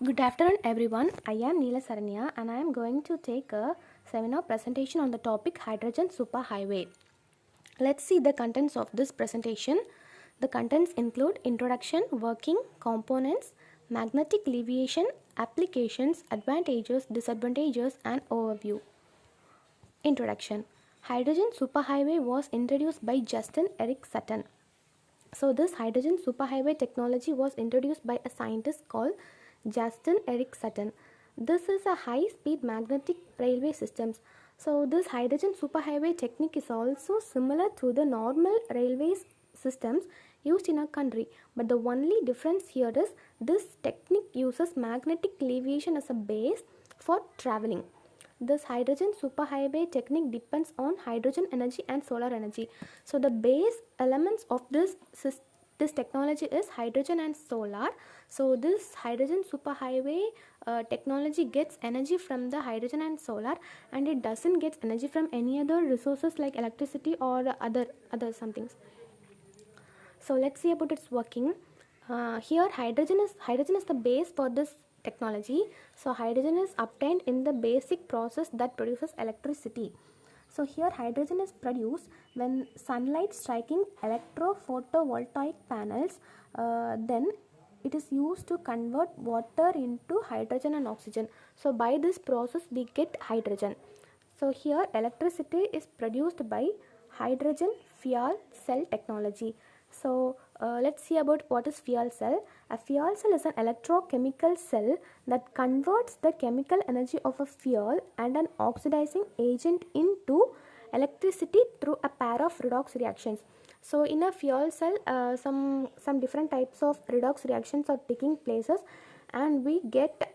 Good afternoon, everyone. I am Neela Saranya and I am going to take a seminar presentation on the topic Hydrogen Superhighway. Let's see the contents of this presentation. The contents include introduction, working, components, magnetic leviation, applications, advantages, disadvantages, and overview. Introduction. Hydrogen Superhighway was introduced by Justin Eric Sutton. So this hydrogen superhighway technology was introduced by a scientist called Justin Eric Sutton. This is a high-speed magnetic railway systems. So this hydrogen superhighway technique is also similar to the normal railway systems used in our country. But the only difference here is this technique uses magnetic leviation as a base for traveling. This hydrogen superhighway technique depends on hydrogen energy and solar energy. So the base elements of this technology is hydrogen and solar. So this hydrogen superhighway technology gets energy from the hydrogen and solar, and it doesn't get energy from any other resources like electricity or other somethings. So let's see about its working. Here hydrogen is the base for this technology. So hydrogen is obtained in the basic process that produces electricity. So here hydrogen is produced when sunlight striking electrophotovoltaic panels. Then it is used to convert water into hydrogen and oxygen. So by this process we get hydrogen. So here electricity is produced by hydrogen fuel cell technology. So let's see about what is fuel cell. A fuel cell is an electrochemical cell that converts the chemical energy of a fuel and an oxidizing agent into electricity through a pair of redox reactions. So in a fuel cell, some different types of redox reactions are taking places, and we get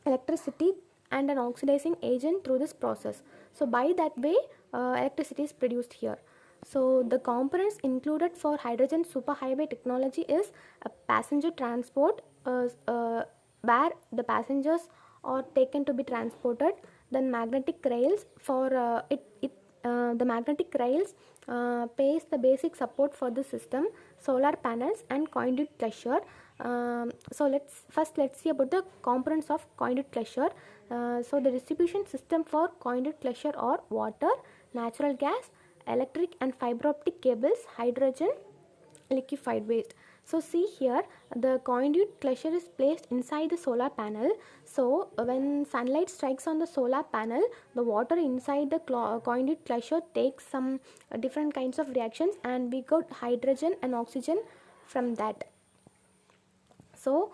electricity and an oxidizing agent through this process. So by that way, electricity is produced here. So the components included for hydrogen superhighway technology is a passenger transport, where the passengers are taken to be transported. Then magnetic rails for the magnetic rails pays the basic support for the system, solar panels, and conduit closure. So let's see about the components of conduit closure. So the distribution system for conduit closure are water, natural gas, electric and fiber optic cables, hydrogen, liquefied waste. So see here, the conduit closure is placed inside the solar panel. So when sunlight strikes on the solar panel, the water inside the conduit closure takes some different kinds of reactions, and we got hydrogen and oxygen from that. So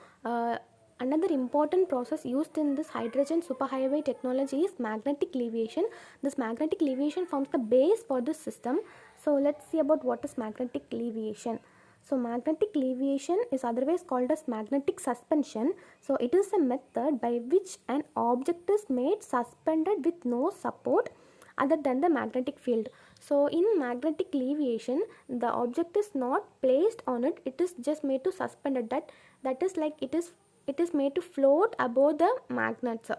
another important process used in this hydrogen superhighway technology is magnetic leviation. This magnetic leviation forms the base for this system. So let's see about what is magnetic leviation. So magnetic leviation is otherwise called as magnetic suspension. So it is a method by which an object is made suspended with no support other than the magnetic field. So in magnetic leviation, the object is not placed on it, it is just made to suspended. That is like it is made to float above the magnets.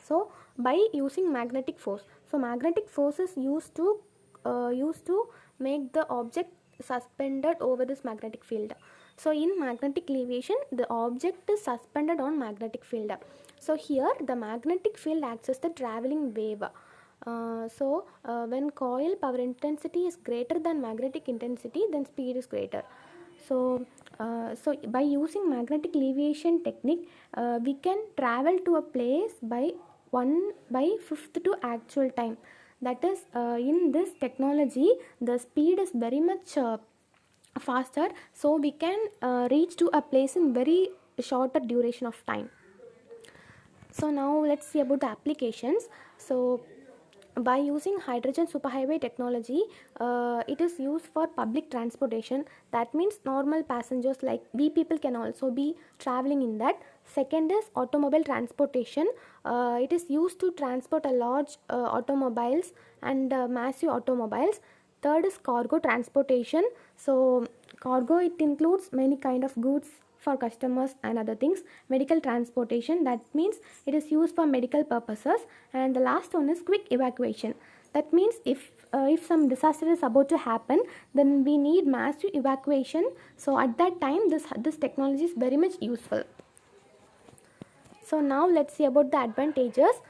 So by using magnetic force, so magnetic force is used to make the object suspended over this magnetic field. So in magnetic leviation, the object is suspended on magnetic field. So here the magnetic field acts as the traveling wave. When coil power intensity is greater than magnetic intensity, then speed is greater. So by using magnetic leviation technique, we can travel to a place by 1/5 to actual time. That is, in this technology, the speed is very much faster, so we can reach to a place in very shorter duration of time. So now let's see about the applications. So by using hydrogen superhighway technology, it is used for public transportation. That means normal passengers like we people can also be traveling in that. Second is automobile transportation. It is used to transport a large automobiles and massive automobiles. Third is cargo transportation. So cargo, it includes many kind of goods for customers and other things. Medical transportation, that means it is used for medical purposes. And the last one is quick evacuation. That means if some disaster is about to happen, then we need massive evacuation. So at that time, this technology is very much useful. So now let's see about the advantages.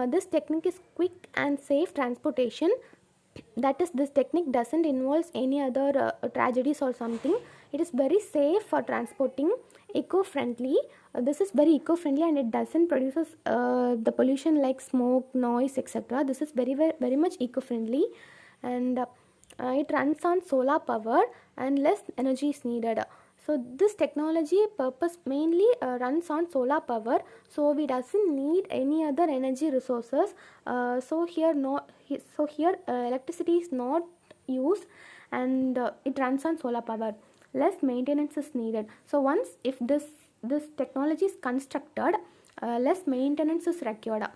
This technique is quick and safe transportation. That is, this technique doesn't involve any other tragedies or something. It is very safe for transporting, eco-friendly. This is very eco-friendly and it doesn't produces the pollution like smoke, noise, etc. This is very much eco-friendly, and it runs on solar power and less energy is needed. So this technology purpose mainly runs on solar power, so we doesn't need any other energy resources. So here electricity is not used, and it runs on solar power. Less maintenance is needed. So once if this technology is constructed, less maintenance is required.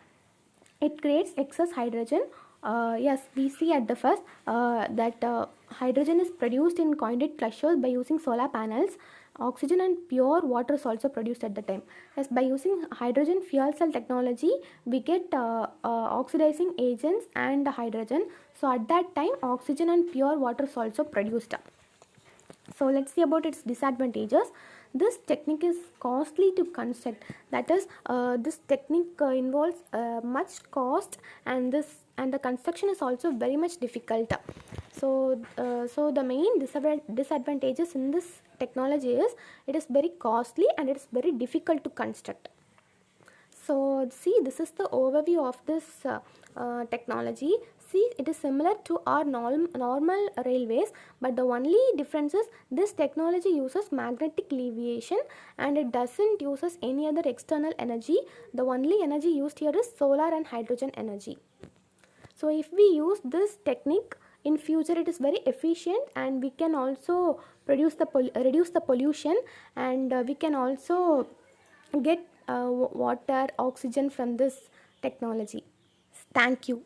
It creates excess hydrogen. Yes, we see at the first that hydrogen is produced in coined clusters by using solar panels. Oxygen and pure water is also produced at the time. Yes, by using hydrogen fuel cell technology, we get oxidizing agents and hydrogen. So at that time, oxygen and pure water is also produced. So let's see about its disadvantages. This technique is costly to construct. That is, this technique involves much cost, and the construction is also very much difficult. So the main disadvantages in this technology is it is very costly and it is very difficult to construct. So see, this is the overview of this technology. See, it is similar to our normal railways, but the only difference is this technology uses magnetic leviation and it doesn't uses any other external energy. The only energy used here is solar and hydrogen energy. So if we use this technique in future, it is very efficient and we can also reduce the pollution, and we can also get water, oxygen from this technology. Thank you.